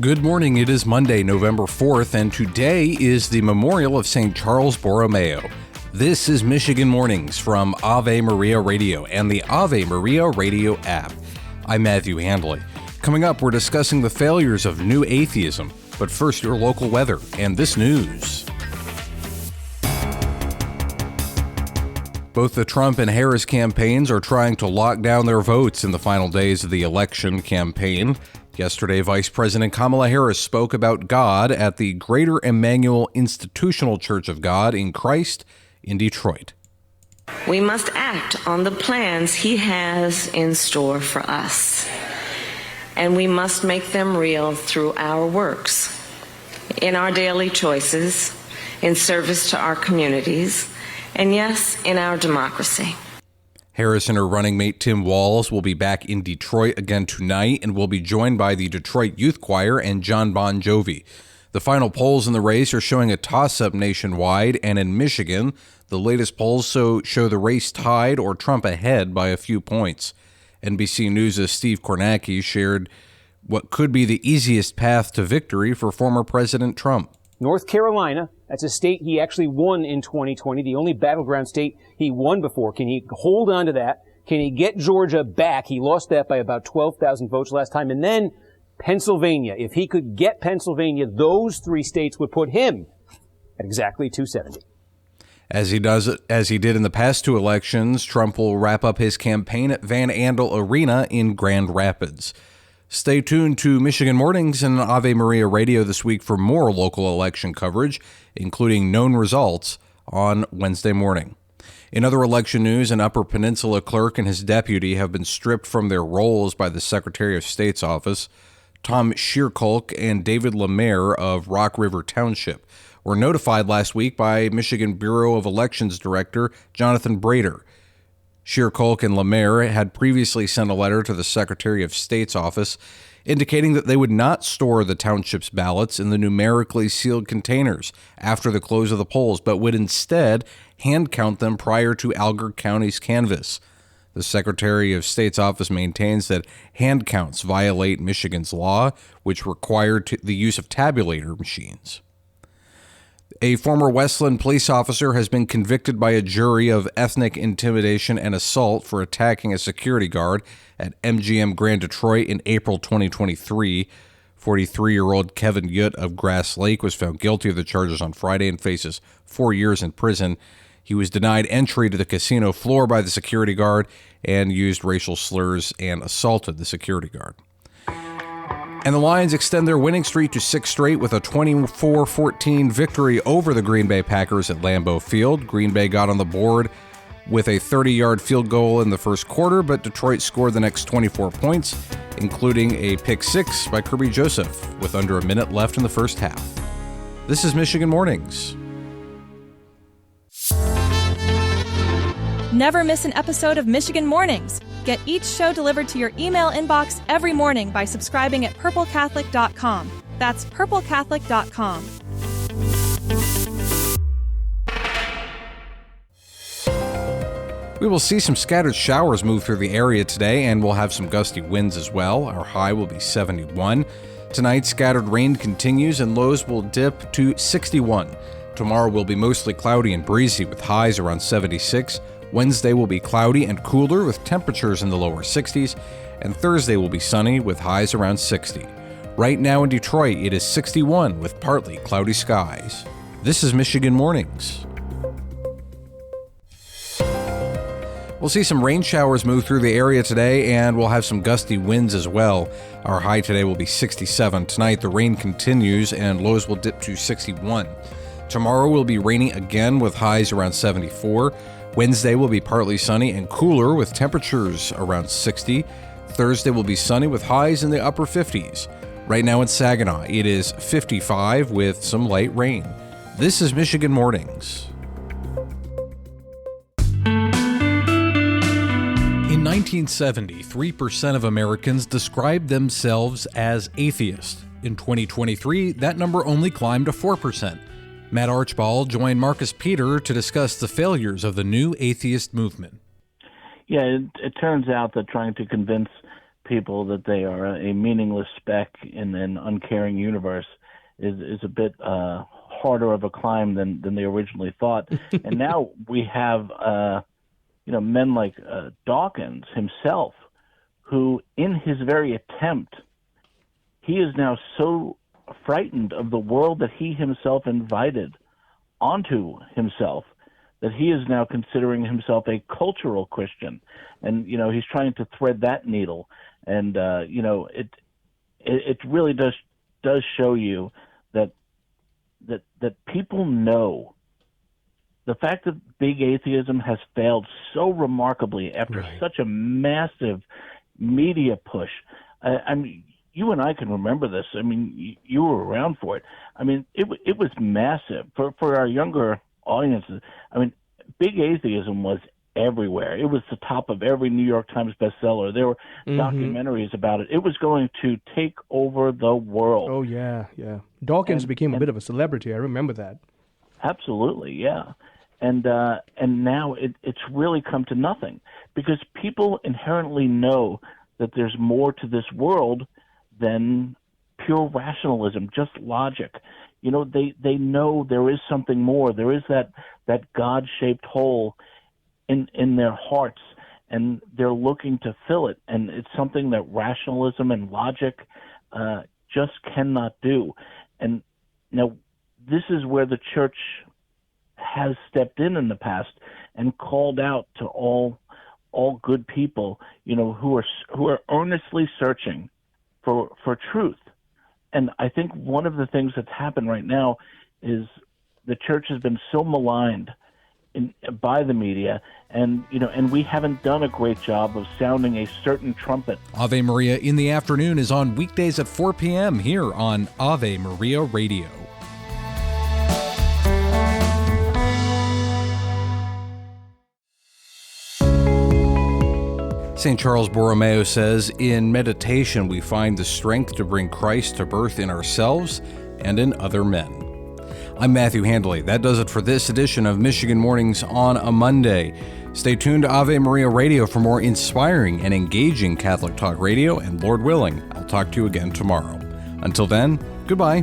Good morning. It is Monday, November 4th, and today is the memorial of St. Charles Borromeo. This is Michigan Mornings from Ave Maria Radio and the Ave Maria Radio app. I'm Matthew Handley. Coming up, we're discussing the failures of new atheism, but first your local weather and this news. Both the Trump and Harris campaigns are trying to lock down their votes in the final days of the election campaign. Yesterday, Vice President Kamala Harris spoke about God at the Greater Emmanuel Institutional Church of God in Christ in Detroit. We must act on the plans He has in store for us, and we must make them real through our works, in our daily choices, in service to our communities, and yes, in our democracy. Harris and her running mate Tim Walz will be back in Detroit again tonight and will be joined by the Detroit Youth Choir and John Bon Jovi. The final polls in the race are showing a toss-up nationwide, and in Michigan, the latest polls show the race tied or Trump ahead by a few points. NBC News' Steve Kornacki shared what could be the easiest path to victory for former President Trump. North Carolina, that's a state he actually won in 2020, the only battleground state he won before. Can he hold on to that? Can he get Georgia back? He lost that by about 12,000 votes last time. And then Pennsylvania. If he could get Pennsylvania, those three states would put him at exactly 270. As he did in the past two elections, Trump will wrap up his campaign at Van Andel Arena in Grand Rapids. Stay tuned to Michigan Mornings and Ave Maria Radio this week for more local election coverage, including known results on Wednesday morning. In other election news, an Upper Peninsula clerk and his deputy have been stripped from their roles by the Secretary of State's office. Tom Shearkolk and David Lemaire of Rock River Township were notified last week by Michigan Bureau of Elections Director Jonathan Brader. Shearkolk and Lemaire had previously sent a letter to the Secretary of State's office indicating that they would not store the township's ballots in the numerically sealed containers after the close of the polls, but would instead hand count them prior to Alger County's canvass. The Secretary of State's office maintains that hand counts violate Michigan's law, which required the use of tabulator machines. A former Westland police officer has been convicted by a jury of ethnic intimidation and assault for attacking a security guard at MGM Grand Detroit in April 2023. 43-year-old Kevin Yutt of Grass Lake was found guilty of the charges on Friday and faces 4 years in prison. He was denied entry to the casino floor by the security guard and used racial slurs and assaulted the security guard. And the Lions extend their winning streak to 6 straight with a 24-14 victory over the Green Bay Packers at Lambeau Field. Green Bay got on the board with a 30-yard field goal in the first quarter, but Detroit scored the next 24 points, including a pick six by Kirby Joseph with under a minute left in the first half. This is Michigan Mornings. Never miss an episode of Michigan Mornings. Get each show delivered to your email inbox every morning by subscribing at purplecatholic.com. That's purplecatholic.com. We will see some scattered showers move through the area today, and we'll have some gusty winds as well. Our high will be 71. Tonight, scattered rain continues, and lows will dip to 61. Tomorrow will be mostly cloudy and breezy with highs around 76. Wednesday will be cloudy and cooler with temperatures in the lower 60s, and Thursday will be sunny with highs around 60. Right now in Detroit, it is 61 with partly cloudy skies. This is Michigan Mornings. We'll see some rain showers move through the area today, and we'll have some gusty winds as well. Our high today will be 67. Tonight, the rain continues, and lows will dip to 61. Tomorrow will be rainy again with highs around 74. Wednesday will be partly sunny and cooler with temperatures around 60. Thursday will be sunny with highs in the upper 50s. Right now in Saginaw, it is 55 with some light rain. This is Michigan Mornings. In 1970, 3% of Americans described themselves as atheist. In 2023, that number only climbed to 4%. Matt Archibald joined Marcus Peter to discuss the failures of the new atheist movement. Yeah, it turns out that trying to convince people that they are a meaningless speck in an uncaring universe is a bit harder of a climb than they originally thought. And now we have men like Dawkins himself, who in his very attempt, he is now so frightened of the world that he himself invited onto himself that he is now considering himself a cultural Christian. And, he's trying to thread that needle. And, it really does show you that people know the fact that big atheism has failed so remarkably after such a massive media push. I mean, you and I can remember this. I mean, you were around for it. I mean, it was massive for our younger audiences. I mean, big atheism was everywhere. It was the top of every New York Times bestseller. There were documentaries about it. It was going to take over the world. Oh, yeah. Dawkins became a bit of a celebrity. I remember that. Absolutely, yeah. And now it's really come to nothing because people inherently know that there's more to this world than pure rationalism, just logic. They know there is something more. There is that God-shaped hole in their hearts, and they're looking to fill it. And it's something that rationalism and logic just cannot do. And now this is where the church has stepped in the past and called out to all good people, who are earnestly searching for truth. And I think one of the things that's happened right now is the church has been so maligned by the media, and we haven't done a great job of sounding a certain trumpet. Ave Maria in the Afternoon is on weekdays at 4 p.m. here on Ave Maria Radio. St. Charles Borromeo says, in meditation we find the strength to bring Christ to birth in ourselves and in other men. I'm Matthew Handley. That does it for this edition of Michigan Mornings on a Monday. Stay tuned to Ave Maria Radio for more inspiring and engaging Catholic Talk Radio, and Lord willing, I'll talk to you again tomorrow. Until then, goodbye.